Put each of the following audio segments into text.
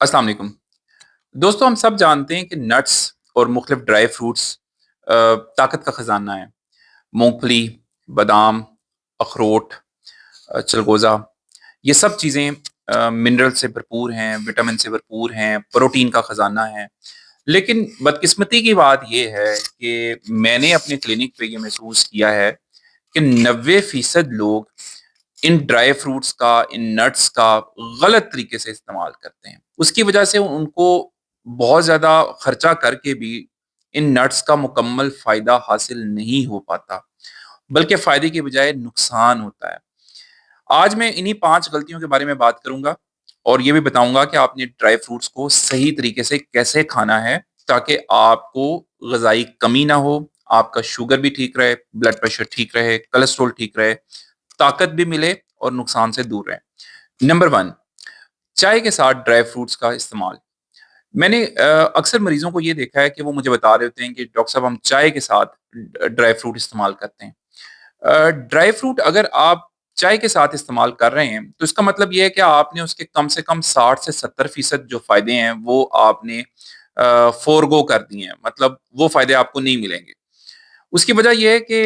अस्सलाम वालेकुम। दोस्तों, हम सब जानते हैं कि नट्स और मुख्तलिफ ड्राई फ्रूट्स ताकत का ख़जाना है। मूंगफली, बादाम, अखरोट, चिलगोज़ा, ये सब चीज़ें मिनरल से भरपूर हैं, विटामिन से भरपूर हैं, प्रोटीन का ख़जाना है। लेकिन बदकिस्मती की बात ये है कि मैंने अपने क्लिनिक पे ये महसूस किया है कि 90% लोग इन ड्राई फ्रूट्स का, इन नट्स का गलत तरीके से इस्तेमाल करते हैं। उसकी वजह से उनको बहुत ज़्यादा खर्चा करके भी इन नट्स का मुकम्मल फ़ायदा हासिल नहीं हो पाता, बल्कि फ़ायदे की बजाय नुकसान होता है। आज मैं इन्हीं 5 गलतियों के बारे में बात करूँगा और ये भी बताऊँगा कि आपने ड्राई फ्रूट्स को सही तरीके से कैसे खाना है, ताकि आपको ग़िज़ाई कमी ना हो, आपका शुगर भी ठीक रहे, ब्लड प्रेशर ठीक रहे, कोलेस्ट्रॉल ठीक रहे, ताकत भी मिले और नुकसान से दूर रहें। नंबर 1, चाय के साथ ड्राई फ्रूट्स का इस्तेमाल। मैंने अक्सर मरीज़ों को ये देखा है कि वो मुझे बता रहे होते हैं कि डॉक्टर साहब हम चाय के साथ ड्राई फ्रूट इस्तेमाल करते हैं। ड्राई फ्रूट अगर आप चाय के साथ इस्तेमाल कर रहे हैं, तो इसका मतलब ये है कि आपने उसके कम से कम 60 से 70% जो फ़ायदे हैं, वो आपने फ़ोरगो कर दिए हैं। मतलब वो फ़ायदे आपको नहीं मिलेंगे। उसकी वजह ये है कि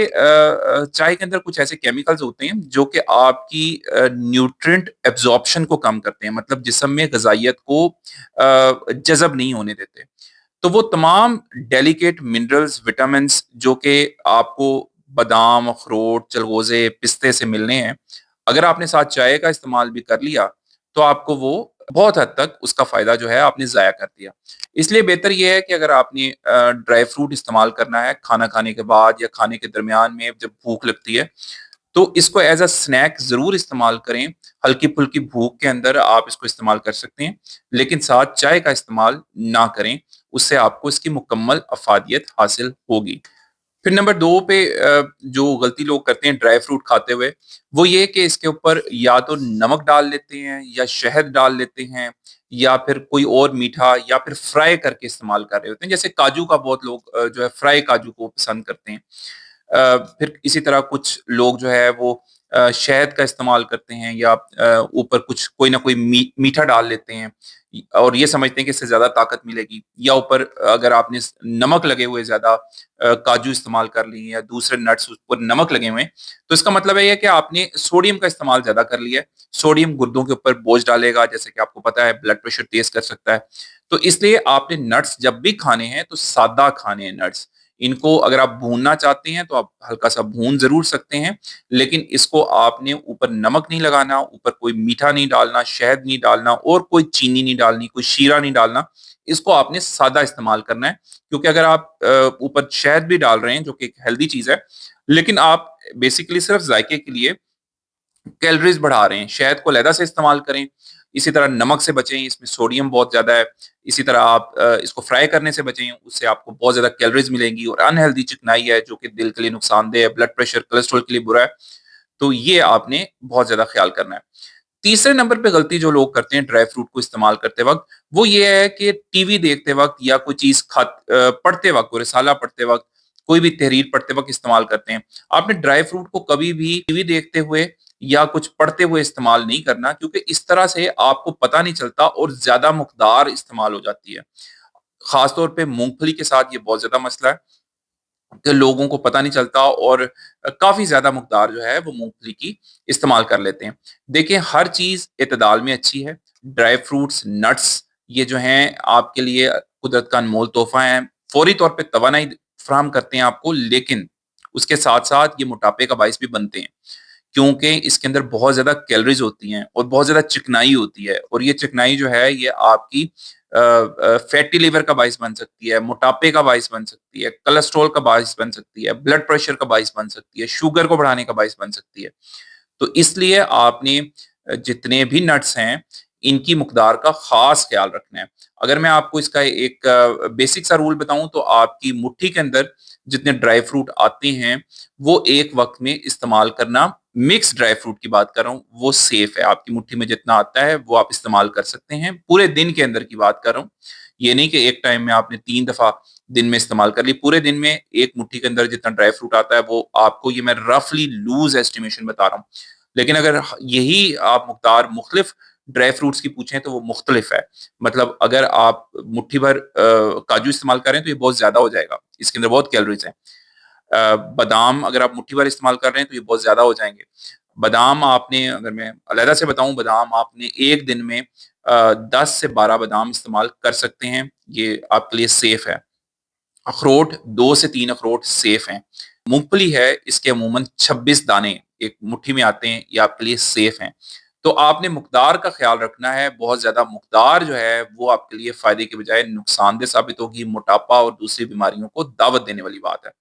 चाय के अंदर कुछ ऐसे केमिकल्स होते हैं जो कि आपकी न्यूट्रिएंट एब्ज़ॉर्प्शन को कम करते हैं, मतलब जिस्म में ग़िज़ाइयत को जज़ब नहीं होने देते। तो वो तमाम डेलिकेट मिनरल्स, विटामिन्स जो कि आपको बादाम, अखरोट, चलगोज़े, पिस्ते से मिलने हैं, अगर आपने साथ चाय का इस्तेमाल भी कर लिया, तो आपको वो बहुत हद तक उसका फ़ायदा जो है आपने ज़ाया कर दिया। इसलिए बेहतर ये है कि अगर आपने ड्राई फ्रूट इस्तेमाल करना है खाना खाने के बाद या खाने के दरमियान में जब भूख लगती है, तो इसको एज़ अ स्नैक ज़रूर इस्तेमाल करें। हल्की-फुल्की भूख के अंदर आप इसको इस्तेमाल कर सकते हैं, लेकिन साथ चाय का इस्तेमाल ना करें, उससे आपको इसकी मुकम्मल अफ़ादियत हासिल होगी। फिर नंबर 2 पे जो गलती लोग करते हैं ड्राई फ्रूट खाते हुए, वो ये कि इसके ऊपर या तो नमक डाल लेते हैं या शहद डाल लेते हैं या फिर कोई और मीठा या फिर फ्राई करके इस्तेमाल कर रहे होते हैं। जैसे काजू का बहुत लोग जो है फ्राई काजू को पसंद करते हैं। फिर इसी तरह कुछ लोग जो है वो शहद का इस्तेमाल करते हैं या ऊपर कुछ कोई ना कोई मीठा डाल लेते हैं और ये समझते हैं कि इससे ज़्यादा ताकत मिलेगी, या ऊपर अगर आपने नमक लगे हुए ज़्यादा काजू इस्तेमाल कर लिए या दूसरे नट्स उस पर नमक लगे हुए हैं, तो इसका मतलब है ये कि आपने सोडियम का इस्तेमाल ज़्यादा कर लिया है। सोडियम गुर्दों के ऊपर बोझ डालेगा, जैसे कि आपको पता है ब्लड प्रेशर तेज कर सकता है। तो इसलिए आपने नट्स जब भी खाने हैं तो सादा खाने हैं नट्स। इनको अगर आप भूनना चाहते हैं तो आप हल्का-सा भून ज़रूर सकते हैं, लेकिन इसको आपने ऊपर नमक नहीं लगाना, ऊपर कोई मीठा नहीं डालना, शहद नहीं डालना और कोई चीनी नहीं डालनी, कोई शीरा नहीं डालना। इसको आपने सादा इस्तेमाल करना है, क्योंकि अगर आप ऊपर शहद भी डाल रहे हैं जो कि एक हेल्दी चीज़ है, लेकिन आप बेसिकली सिर्फ़ ज़ायके के लिए कैलोरीज़ बढ़ा रहे हैं। शहद को अलहदा से इस्तेमाल करें, इसी तरह नमक से बचें, इसमें सोडियम बहुत ज़्यादा है। इसी तरह आप इसको फ्राई करने से बचें, उससे आपको बहुत ज़्यादा कैलोरीज़ मिलेंगी और अनहेल्दी चिकनाई है जो कि दिल के लिए नुकसानदेह है, ब्लड प्रेशर, कोलेस्ट्रॉल के लिए बुरा है। तो ये आपने बहुत ज़्यादा ख़्याल करना है। तीसरे नंबर पे गलती जो लोग करते हैं ड्राई फ्रूट को इस्तेमाल करते वक़्त, वो ये है कि टीवी देखते वक़्त या कोई चीज़ पढ़ते वक़्त, कोई रिसाला पढ़ते वक़्त, कोई भी तहरीर पढ़ते वक़्त इस्तेमाल करते हैं। आपने ड्राई फ्रूट को कभी भी टीवी देखते हुए या कुछ पढ़ते हुए इस्तेमाल नहीं करना, क्योंकि इस तरह से आपको पता नहीं चलता और ज़्यादा मकदार इस्तेमाल हो जाती है। ख़ास तौर पे मूँगफली के साथ ये बहुत ज़्यादा मसला है कि लोगों को पता नहीं चलता और काफ़ी ज़्यादा मकदार जो है वो मूँगफली की इस्तेमाल कर लेते हैं। देखिए, हर चीज़ एतदाल में अच्छी है। ड्राई फ्रूट्स, नट्स ये जो हैं आपके लिए कुदरत का अनमोल तोहफ़ा है। फ़ौरी तौर पे तवानाई फ़राहम करते हैं आपको, लेकिन उसके साथ-साथ ये मोटापे का बाइस भी बनते हैं। क्योंकि इसके अंदर बहुत ज़्यादा कैलोरीज़ होती हैं और बहुत ज़्यादा चिकनाई होती है, और ये चिकनाई जो है ये आपकी फैटी लिवर का बाइस बन सकती है, मोटापे का बाइस बन सकती है, कोलेस्ट्रॉल का बाइस बन सकती है, ब्लड प्रेशर का बाइस बन सकती है, शुगर को बढ़ाने का बाइस बन सकती है। तो इसलिए आपने जितने भी नट्स हैं, इनकी मकदार का ख़ास ख़्याल रखना है। अगर मैं आपको इसका एक बेसिक सा रूल बताऊँ, तो आपकी मुट्ठी के अंदर जितने ड्राई फ्रूट आते हैं, वो एक वक़्त में इस्तेमाल करना, मिक्स ड्राई फ्रूट की बात कर रहा हूँ, वो सेफ़ है। आपकी मुट्ठी में जितना आता है, वो आप इस्तेमाल कर सकते हैं। पूरे दिन के अंदर की बात कर रहा हूँ। ये नहीं कि एक टाइम में आपने 3 दफ़ा दिन में इस्तेमाल कर ली। पूरे दिन में एक मुट्ठी के अंदर जितना ड्राई फ्रूट आता है, वो आपको, ये मैं रफ़ली लूज़ एस्टिमेशन बता रहा हूँ। लेकिन अगर यही आप मकदार मुख्तलिफ ड्राई फ्रूट्स की पूछें तो वो मुख्तलिफ है। मतलब अगर आप मुट्ठी भर काजू इस्तेमाल करें तो ये बहुत ज्यादा हो जाएगा, इसके अंदर बहुत कैलोरीज हैं। बादाम अगर आप मुट्ठी भर इस्तेमाल कर रहे हैं तो ये बहुत ज्यादा हो जाएंगे। बादाम आपने, अगर मैं अलहदा से बताऊं, बादाम आपने एक दिन में 10 से 12 बादाम इस्तेमाल कर सकते हैं, ये आपके लिए सेफ है। अखरोट 2 से 3 अखरोट सेफ हैं। मूंगफली है, इसके अमूमन 26 दाने एक मुट्ठी में आते हैं, ये आपके लिए सेफ हैं। तो आपने मुकदार का ख्याल रखना है, बहुत ज्यादा मुकदार जो है वो आपके लिए फायदे के बजाय नुकसानदेह साबित होगी, मोटापा और दूसरी बीमारियों को दावत देने वाली बात है।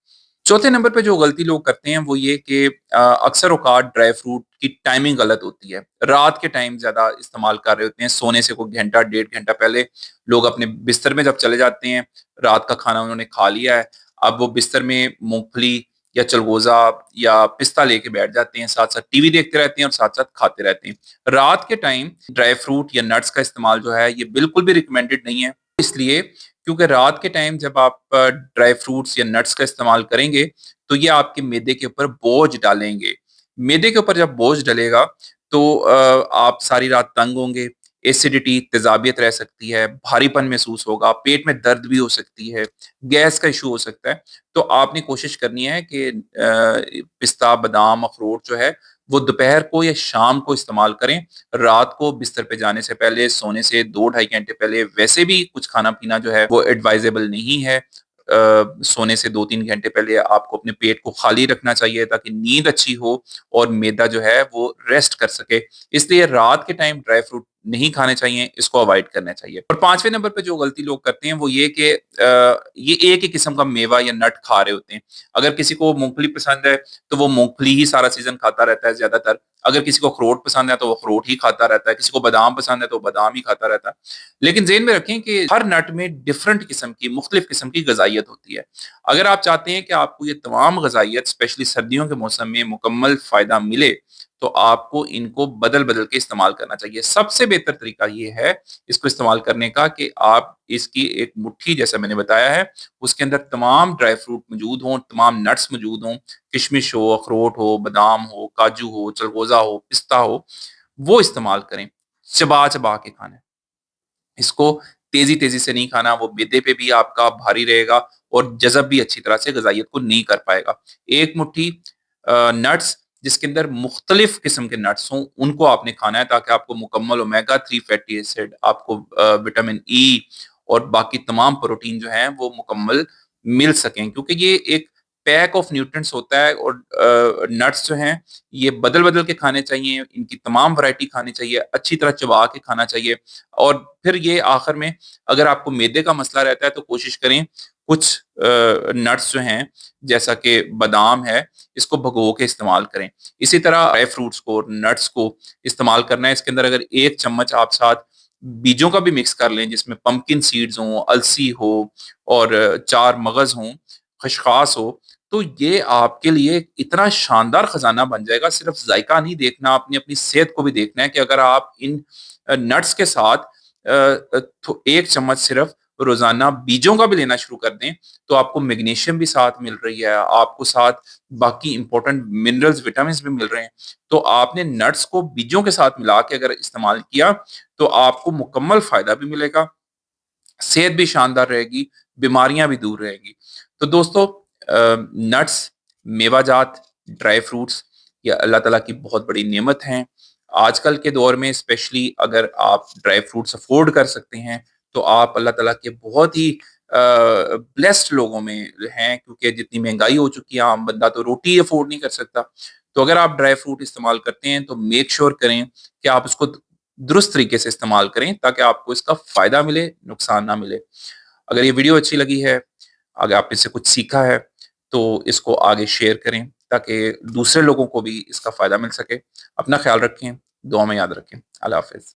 चौथे नंबर पे जो गलती लोग करते हैं वो ये कि अक्सर औकात ड्राई फ्रूट की टाइमिंग गलत होती है। रात के टाइम ज्यादा इस्तेमाल कर रहे होते हैं, सोने से कोई घंटा 1.5 घंटा पहले लोग अपने बिस्तर में जब चले जाते हैं, रात का खाना उन्होंने खा लिया है, अब वो बिस्तर में मूंगफली या चलगोजा या पिस्ता लेके बैठ जाते हैं, साथ साथ टीवी देखते रहते हैं और साथ साथ खाते रहते हैं। रात के टाइम ड्राई फ्रूट या नट्स का इस्तेमाल जो है ये बिल्कुल भी रिकमेंडेड नहीं है, इसलिए क्योंकि रात के टाइम जब आप ड्राई फ्रूट्स या नट्स का इस्तेमाल करेंगे तो ये आपके मैदे के ऊपर बोझ डालेंगे। मैदे के ऊपर जब बोझ डलेगा तो आप सारी रात तंग होंगे, एसिडिटी तेजाबियत रह सकती है, भारीपन महसूस होगा, पेट में दर्द भी हो सकती है, गैस का इशू हो सकता है। तो आपने कोशिश करनी है कि पिस्ता बादाम अखरोट जो है वो दोपहर को या शाम को इस्तेमाल करें। रात को बिस्तर पे जाने से पहले, सोने से 2-2.5 घंटे पहले वैसे भी कुछ खाना पीना जो है वो एडवाइजेबल नहीं है। सोने से 2-3 घंटे पहले आपको अपने पेट को खाली रखना चाहिए ताकि नींद अच्छी हो और मैदा जो है वो रेस्ट कर सके। इसलिए रात के टाइम ड्राई फ्रूट नहीं खाने चाहिए, इसको अवॉइड करना चाहिए। और पांचवें नंबर पे जो गलती लोग करते हैं वो ये कि ये एक ही किस्म का मेवा या नट खा रहे होते हैं। अगर किसी को मूंगफली पसंद है तो वो मूंगफली ही सारा सीजन खाता रहता है ज्यादातर। अगर किसी को अखरोट पसंद है तो वो अखरोट ही खाता रहता है, किसी को बादाम पसंद है तो बादाम ही खाता रहता है। लेकिन जेन में रखें कि हर नट में डिफरेंट किस्म की, मुख्तलिफ किस्म की गजाइत होती है। अगर आप चाहते हैं कि आपको ये तमाम गजाइत स्पेशली सर्दियों के मौसम में मुकम्मल फायदा मिले तो आपको इनको बदल बदल के इस्तेमाल करना चाहिए। सबसे बेहतर तरीका ये है इसको इस्तेमाल करने का कि आप इसकी एक मुट्ठी, जैसा मैंने बताया है, उसके अंदर तमाम ड्राई फ्रूट मौजूद हों, तमाम नट्स मौजूद हों, किशमिश हो, अखरोट हो, बादाम हो, काजू हो, चलगोजा हो, पिस्ता हो, वो इस्तेमाल करें। चबा चबा के खाना है इसको, तेजी तेजी से नहीं खाना, वो मैदे पे भी आपका भारी रहेगा और जज़ब भी अच्छी तरह से गजाइत को नहीं कर पाएगा। एक मुट्ठी नट्स जिसके अंदर मुख्तलिफ किस्म के नट्स हों उनको आपने खाना है ताकि आपको मुकम्मल ओमेगा 3 फैटी एसिड, आपको विटामिन ई और बाकी तमाम प्रोटीन जो हैं वो मुकम्मल मिल सकें, क्योंकि ये एक पैक ऑफ न्यूट्रिएंट्स होता है। और नट्स जो हैं ये बदल बदल के खाने चाहिए, इनकी तमाम वैरायटी खानी चाहिए, अच्छी तरह चबा के खाना चाहिए। और फिर ये आखिर में, अगर आपको मैदे का मसला रहता है तो कोशिश करें कुछ नट्स जो हैं जैसा कि बादाम है इसको भगो के इस्तेमाल करें। इसी तरह ड्राई फ्रूट्स को, नट्स को इस्तेमाल करना है, इसके अंदर अगर 1 चम्मच आप साथ बीजों का भी मिक्स कर लें जिसमें पंपकिन सीड्स हों, अलसी हो और 4 मगज हों, खशखास हो, तो ये आपके लिए इतना शानदार खजाना बन जाएगा। सिर्फ जायका नहीं देखना, आपने अपनी सेहत को भी देखना है कि अगर आप इन नट्स के साथ 1 चम्मच सिर्फ रोजाना बीजों का भी लेना शुरू कर दें तो आपको मैग्नीशियम भी साथ मिल रही है, आपको साथ बाकी इंपॉर्टेंट मिनरल्स विटामिन भी मिल रहे हैं। तो आपने नट्स को बीजों के साथ मिला के अगर इस्तेमाल किया तो आपको मुकम्मल फायदा भी मिलेगा, सेहत भी शानदार रहेगी, बीमारियां भी दूर रहेगी। तो दोस्तों, नट्स, मेवाजात, ड्राई फ्रूट्स ये अल्लाह ताला की बहुत बड़ी नेमत हैं। आजकल के दौर में स्पेशली अगर आप ड्राई फ्रूट्स अफोर्ड कर सकते हैं तो आप अल्लाह ताला के बहुत ही ब्लेस्ड लोगों में हैं, क्योंकि जितनी महंगाई हो चुकी है आम बंदा तो रोटी अफोर्ड नहीं कर सकता। तो अगर आप ड्राई फ्रूट इस्तेमाल करते हैं तो मेक श्योर करें कि आप उसको दुरुस्त तरीके से इस्तेमाल करें ताकि आपको इसका फायदा मिले, नुकसान ना मिले। अगर ये वीडियो अच्छी लगी है, अगर आपने इससे कुछ सीखा है तो इसको आगे शेयर करें ताकि दूसरे लोगों को भी इसका फायदा मिल सके। अपना ख्याल रखें, दुआ में याद रखें। अल्लाह हाफिज।